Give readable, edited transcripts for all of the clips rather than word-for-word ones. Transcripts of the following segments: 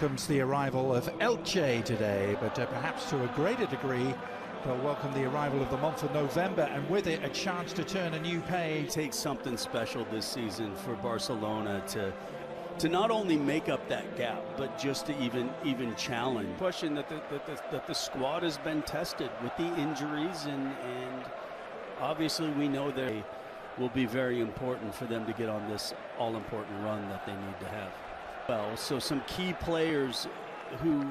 Comes the arrival of Elche today, but perhaps to a greater degree they'll welcome the arrival of the month of November, and with it a chance to turn a new page. It takes something special this season for Barcelona to not only make up that gap, but just to even challenge. Question that the squad has been tested with the injuries, and obviously we know they will be very important for them to get on this all-important run that they need to have. Well, so some key players who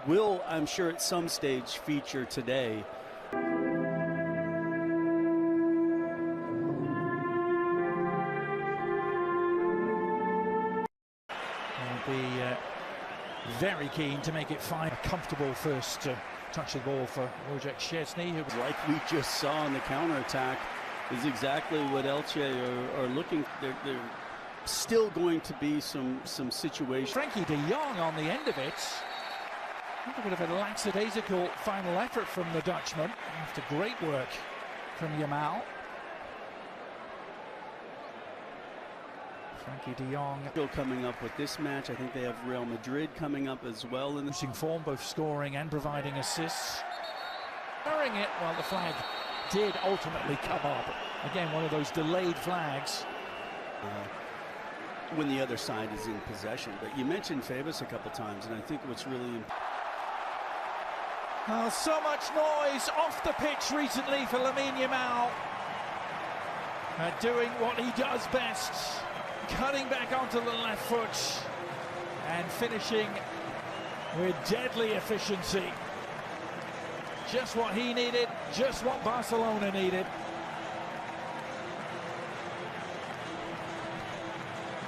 will, I'm sure, at some stage feature today. It'll be very keen to make it fine. A comfortable first touch of the ball for Elche CF, who, like we just saw in the counterattack, is exactly what Elche are looking. They're still going to be some situations. Frankie de Jong on the end of it. A bit of a lackadaisical final effort from the Dutchman after great work from Yamal. Frankie de Jong still coming up with this match. I think they have Real Madrid coming up as well in the form, both scoring and providing assists. Carrying it while the flag did ultimately come up. Again, one of those delayed flags. When the other side is in possession. But you mentioned Fabus a couple times, and I think what's really important. So much noise off the pitch recently for Lamine Yamal. Doing what he does best, cutting back onto the left foot and finishing with deadly efficiency. Just what he needed, just what Barcelona needed.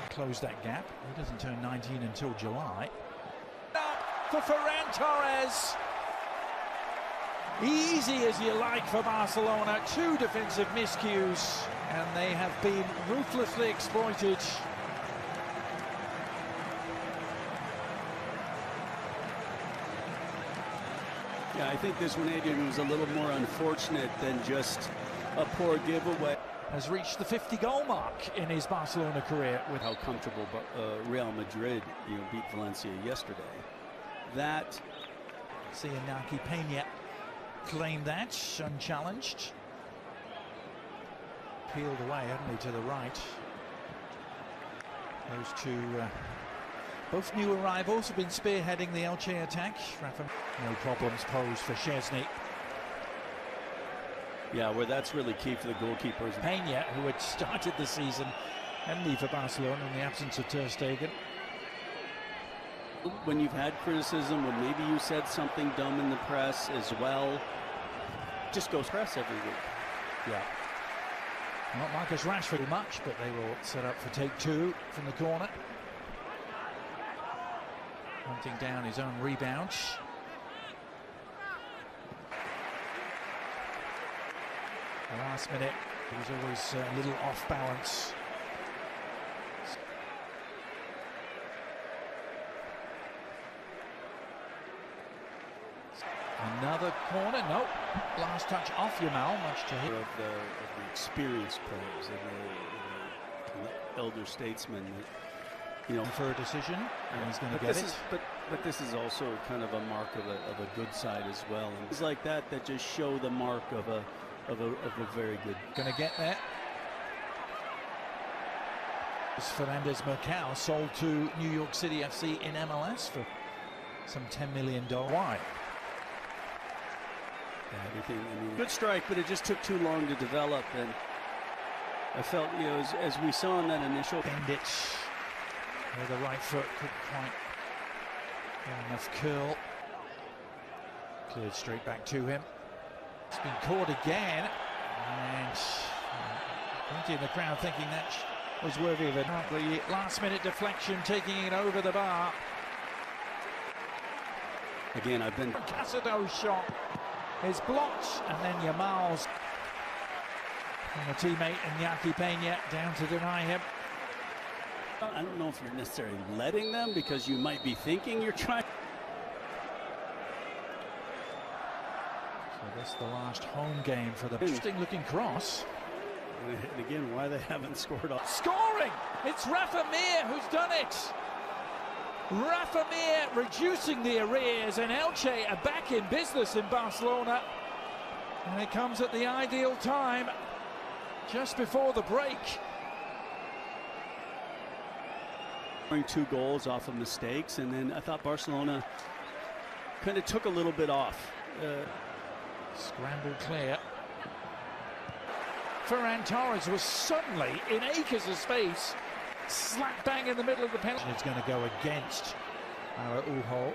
Close that gap. He doesn't turn 19 until July. Up for Ferran Torres. Easy as you like for Barcelona. Two defensive miscues, and they have been ruthlessly exploited. Yeah, I think this one, Adrian, was a little more unfortunate than just a poor giveaway. Has reached the 50-goal mark in his Barcelona career with how comfortable Real Madrid beat Valencia yesterday. That Iñaki Peña claimed that unchallenged. Peeled away, hadn't he, to the right. Those two, both new arrivals, have been spearheading the Elche attack. Rafa, no problems posed for Szczesny. Yeah, where that's really key for the goalkeepers. Peña, who had started the season, hadn't he, for Barcelona in the absence of Ter Stegen. When you've had criticism, when maybe you said something dumb in the press as well, just goes press every week. Yeah. Not Marcus Rashford much, but they will set up for take two from the corner. Hunting down his own rebound. The last minute, he was always a little off balance. Another corner, nope. Last touch off Yamal, much to hit. Of the experienced players and the elder statesmen, for a decision, and he's going to get it. But this is also kind of a mark of a good side as well. And things like that just show the mark of a very good. Going to get there. Fernandez Mercado sold to New York City FC in MLS for some $10 million. Why? Yeah, everything. I mean, good strike, but it just took too long to develop, and I felt, as we saw in that initial. Bend it. With the right foot, couldn't quite get enough curl. Cleared straight back to him. It's been caught again, and plenty in the crowd thinking that was worthy of it. The last-minute deflection, taking it over the bar. Again, Casado's shot is blocked, and then Yamal's and the teammate Iñaki Peña down to deny him. I don't know if you're necessarily letting them, because you might be thinking you're trying. So that's the last home game for the interesting looking cross. And again, why they haven't scored off. Scoring! It's Rafa Mir who's done it. Rafa Mir reducing the arrears, and Elche are back in business in Barcelona. And it comes at the ideal time, just before the break. 2 goals off of mistakes, and then I thought Barcelona kind of took a little bit off. Scramble clear. Ferran Torres was suddenly in acres of space, slap bang in the middle of the penalty. It's going to go against our Uho.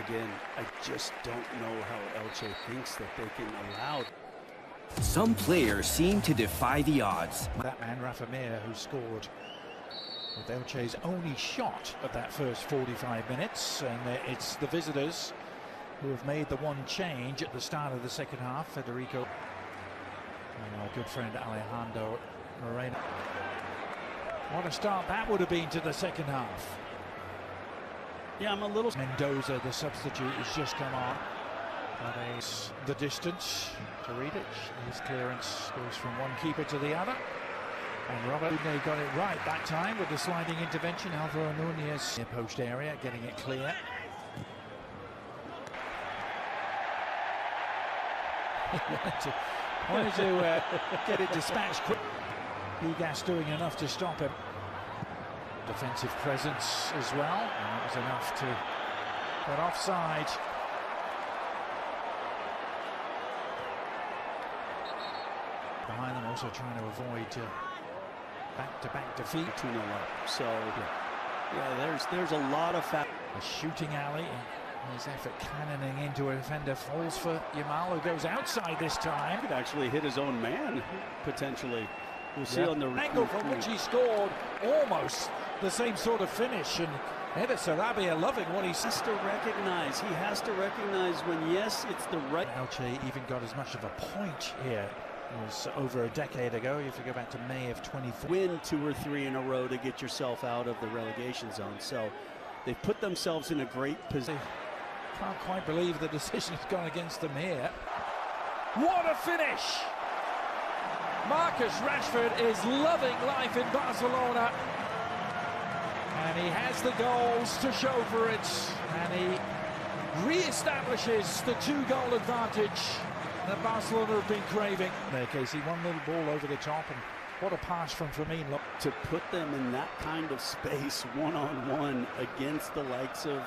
Again, I just don't know how Elche thinks that they can allow. Some players seem to defy the odds. That man, Rafa Mir, who scored with Elche's only shot of that first 45 minutes. And it's the visitors who have made the one change at the start of the second half. Federico and our good friend Alejandro Moreno. What a start that would have been to the second half. Yeah, I'm a little... Mendoza, the substitute, has just come on. The distance to Riedic. His clearance goes from one keeper to the other. And Robert Udne got it right that time with the sliding intervention. Alvaro Nunez near post area, getting it clear. wanted to get it dispatched quick. Higas doing enough to stop him. Defensive presence as well, and that was enough to put offside. Behind them, also trying to avoid back-to-back defeat. 2-0 up. So yeah, there's a lot of a shooting alley. His effort cannoning into a defender falls for Yamal, who goes outside this time. Could actually hit his own man potentially. We'll see on the angle from which he scored, almost the same sort of finish. And Eder Sarabia loving what he has to recognize. He has to recognize when, yes, it's the right. Elche even got as much of a point here. It was over a decade ago. If you go back to May of 24. Win 2 or 3 in a row to get yourself out of the relegation zone. So they've put themselves in a great position. Can't quite believe the decision has gone against them here. What a finish! Marcus Rashford is loving life in Barcelona. And he has the goals to show for it. And he re-establishes the 2-goal advantage that Barcelona have been craving. There, Casey, one little ball over the top, and what a pass from Firmino. To put them in that kind of space, one-on-one against the likes of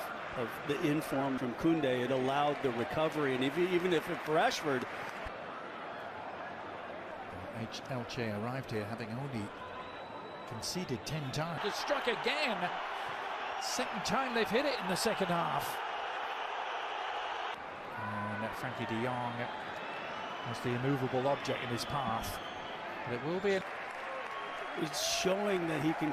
the inform from Koundé, it allowed the recovery. And even if Rashford... Elche arrived here having only conceded 10 times. It struck again. Second time they've hit it in the second half. And Frankie de Jong was the immovable object in his path. But it will be... It's showing that he can